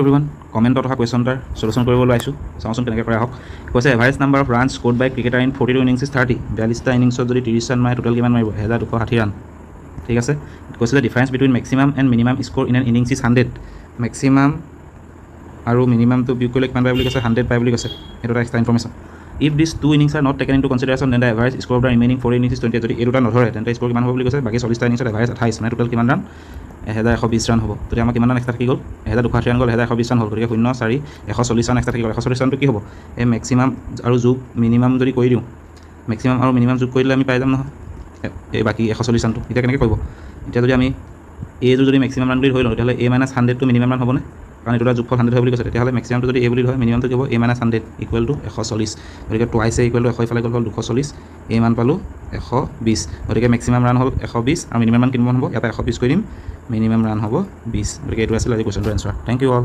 everyone কমেণ্টত অহা question এটাৰ solution কৰিবলৈ আহিছোঁ চাওঁচোন কেনেকৈ কৰা হওক কৈছে average number of runs scored by cricketer in 42 innings is 30 42টা ইনিংছত যদি 30 ৰান মাৰে টোটেল কিমান মাৰিব 1260 ৰান ঠিক আছে কৈছিলে difference between maximum and minimum score in an innings is 100 maximum আৰু মিনিমামটো বিয়োগ কৰিলে কিমান পায় বুলি কৈছে 100 পায় বুলি কৈছে এইটো এটা extra information if this two innings are not taken into consideration then the average score of the remaining 4 innings is 20 যদি এই দুটা নধৰে তেন্তে স্ক'ৰ কিমান হ'ব বুলি কৈছে বাকী 40টা ইনিংছত এভাৰেজ 28 মানে টোটেল কিমান ৰান 1120 ৰান হ'ব তেতিয়া আমাৰ কিমান ৰান এক্সট্ৰা থাকি গ'ল 1260 ৰান গ'ল 1120 ৰান হ'ল গতিকে 0 4 140 ৰান এক্সট্ৰা থাকি গ'ল 140 ৰানটো কি হ'ব এই মেক্সিমাম আৰু যোগ মিনিমাম যদি কৰি দিওঁ মেক্সিমাম আৰু মিনিমাম যোগ কৰিলে আমি পাই যাম নহয় এই বাকী 140 ৰানটো এতিয়া কেনেকৈ কৰিব এতিয়া যদি আমি এটো যদি মেক্সিমাম ৰান বুলি ধৰি লওঁ তেতিয়াহ'লে a - 100টো মিনিমাম ৰান হ'বনে কাৰণ এইটো যোগফল 100 হয় বুলি কৈছে তেতিয়াহ'লে মেক্সিমামটো যদি এ বুলি ধৰে মিনিমামটো কি হ'ব a - 100 ইকুৱেল টু 140 গতিকে টুৱাইচ এ ইকুৱেল টু 100 ইফালে গ'ল 240 এ মান পালোঁ 120 গতিকে মেক্সিমাম ৰান হ'ল 120 আৰু মিনিমাম মান কিমান হ'ব ইয়াতে 120 কৰি দিম মিনিমাম ৰান হ'ব 20 গতিকে এইটো আছিল আজি কুৱেশ্যনটোৰ এনচাৰ থেংক ইউ অল